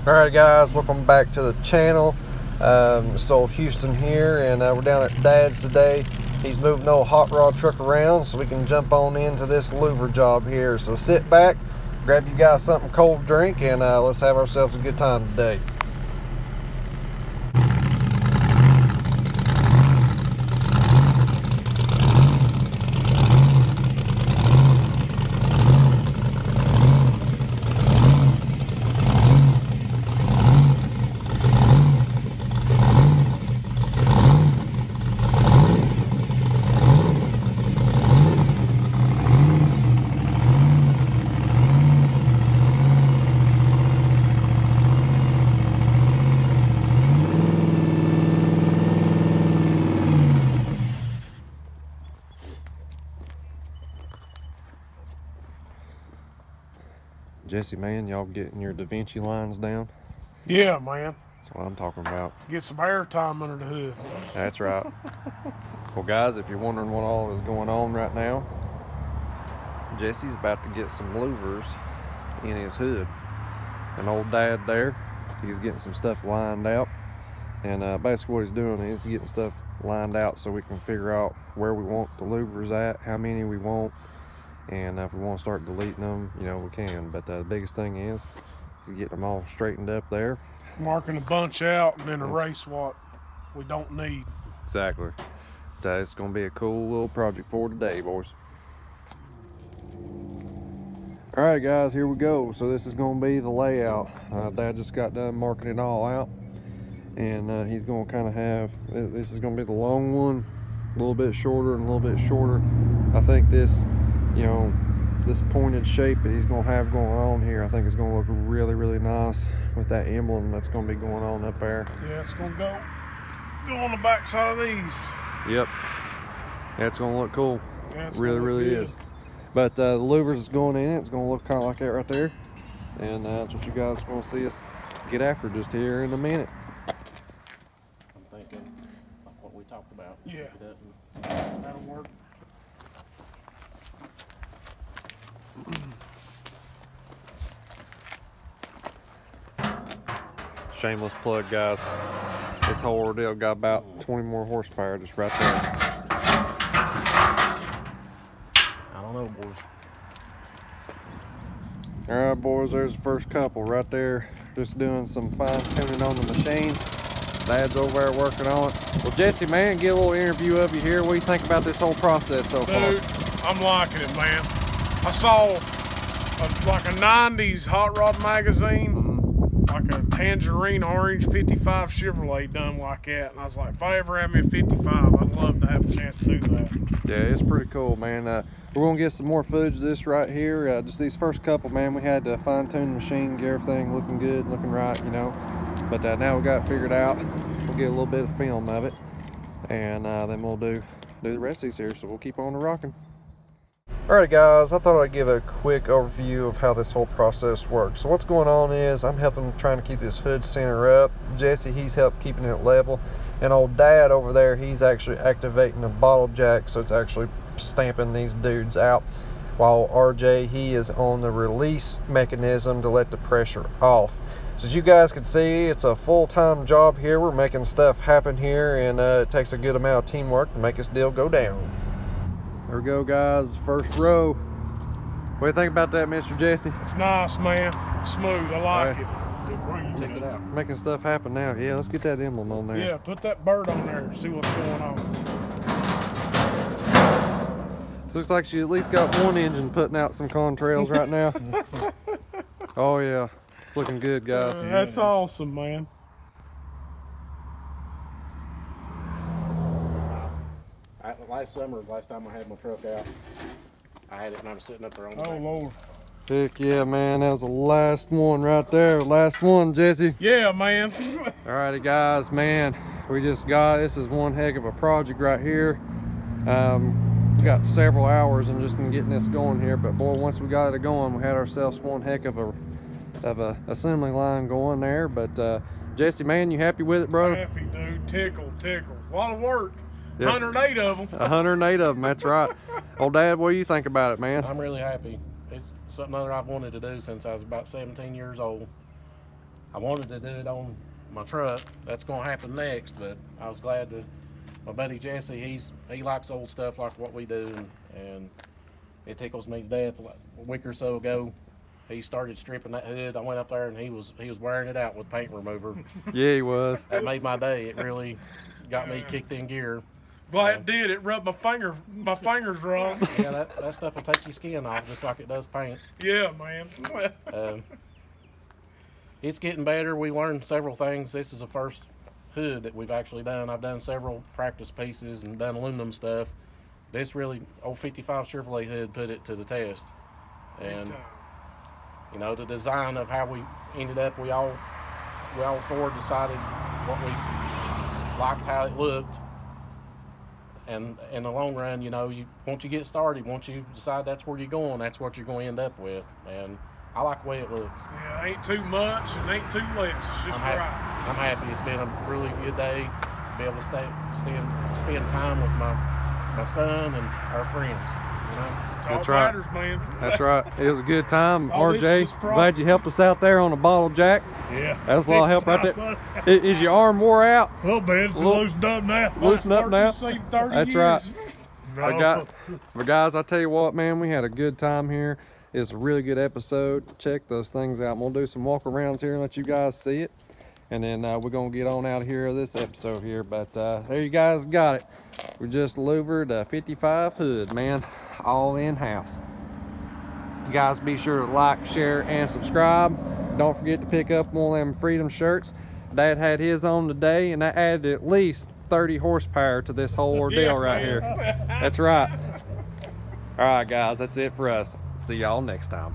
Alright guys, welcome back to the channel. So Houston here, and we're down at Dad's today. He's moving the old hot rod truck around so we can jump on into this louver job here. So sit back, grab you guys something cold to drink, and let's have ourselves a good time today. Jesse, man, y'all getting your Da Vinci lines down? Yeah, man. That's what I'm talking about. Get some air time under the hood. That's right. Well, guys, if you're wondering what all is going on right now, Jesse's about to get some louvers in his hood. An old Dad there, he's getting some stuff lined out. And basically what he's doing is getting stuff lined out so we can figure out where we want the louvers at, how many we want. And if we want to start deleting them, you know, we can. But the biggest thing is getting them all straightened up there. Marking a bunch out and then erase what we don't need. Exactly. It's going to be a cool little project for today, boys. Alright guys, here we go. So this is going to be the layout. Dad just got done marking it all out. And he's going to kind of have, this is going to be the long one, a little bit shorter and a little bit shorter. I think this, you know, this pointed shape that he's going to have going on here, I think it's going to look really, really nice with that emblem that's going to be going on up there. Yeah, it's going to go on the back side of these. Yep. That's going to look cool. Yeah, it's really, really good. is. But the louvers is going in it. It's going to look kind of like that right there. And that's what you guys are going to see us get after just here in a minute. I'm thinking like what we talked about. Yeah. That'll work. Shameless plug, guys. This whole ordeal got about 20 more horsepower just right there. I don't know, boys. All right, boys, there's the first couple right there. Just doing some fine tuning on the machine. Dad's over there working on it. Well, Jesse, man, get a little interview of you here. What do you think about this whole process so far? Dude, I'm liking it, man. I saw like a 90s hot rod magazine, like a tangerine orange 55 Chevrolet done like that. And I was like, if I ever have me a 55, I'd love to have a chance to do that. Yeah, it's pretty cool, man. We're gonna get some more footage of this right here. Just these first couple, man, we had to fine tune the machine, get everything looking good, looking right, you know. But now we got it figured out. We'll get a little bit of film of it, and then we'll do the rest of these here. So we'll keep on rocking. Alright guys, I thought I'd give a quick overview of how this whole process works. So what's going on is I'm trying to keep this hood center up. Jesse, he's helped keeping it level. And old Dad over there, he's actually activating a bottle jack, so it's actually stamping these dudes out. While RJ, he is on the release mechanism to let the pressure off. So as you guys can see, it's a full-time job here. We're making stuff happen here, and it takes a good amount of teamwork to make this deal go down. There we go, guys, first row. What do you think about that, Mr. Jesse? It's nice, man. Smooth. I like it. Check it out. Making stuff happen now. Yeah, let's get that emblem on there. Yeah, put that bird on there. See what's going on. Looks like she at least got one engine putting out some contrails right now. Oh yeah, it's looking good, guys. That's awesome, man. Last summer, last time I had my truck out, I had it and I was sitting up there on the Oh, back. Lord. Heck yeah, man, that was the last one right there. Last one, Jesse. Yeah, man. Alrighty, guys, man, we just got, this is one heck of a project right here. We got several hours in just in getting this going here, but boy, once we got it going, we had ourselves one heck of a assembly line going there. But Jesse, man, you happy with it, bro? Happy, dude. Tickle. A lot of work. Yep. 108 of them. 108 of them, that's right. Old Dad, what do you think about it, man? I'm really happy. It's something other I've wanted to do since I was about 17 years old. I wanted to do it on my truck. That's gonna happen next, but I was glad to. My buddy Jesse, he likes old stuff like what we do, and it tickles me to death. Like a week or so ago, he started stripping that hood. I went up there and he was wearing it out with paint remover. Yeah, he was. That made my day. It really got me kicked in gear. Glad it did. It rubbed my fingers wrong. Yeah, that stuff will take your skin off just like it does paint. Yeah, man. It's getting better. We learned several things. This is the first hood that we've actually done. I've done several practice pieces and done aluminum stuff. This really, old 55 Chevrolet hood put it to the test. And, you know, the design of how we ended up, we all four decided what we liked, how it looked. And in the long run, you know, once you get started, once you decide that's where you're going, that's what you're going to end up with. And I like the way it looks. Yeah, ain't too much and ain't too less. It's just right. I'm happy. It's been a really good day to be able to spend time with my son and our friends. You know? That's all matters, man. That's right. It was a good time. All RJ, glad you helped us out there on the bottle jack. Yeah. That was a lot of help right there. Is your arm wore out? Well, man, it's loosened up now. Loosened up now? That's years. Right. No. But guys, I tell you what, man, we had a good time here. It's a really good episode. Check those things out. We'll do some walk arounds here and let you guys see it. And then we're going to get on out of here of this episode here. But there you guys got it. We just louvered a 55 hood, man. All in-house. You guys be sure to like, share, and subscribe. Don't forget to pick up one of them Freedom shirts. Dad had his on today, and that added at least 30 horsepower to this whole ordeal right here. That's right. All right, guys, that's it for us. See y'all next time.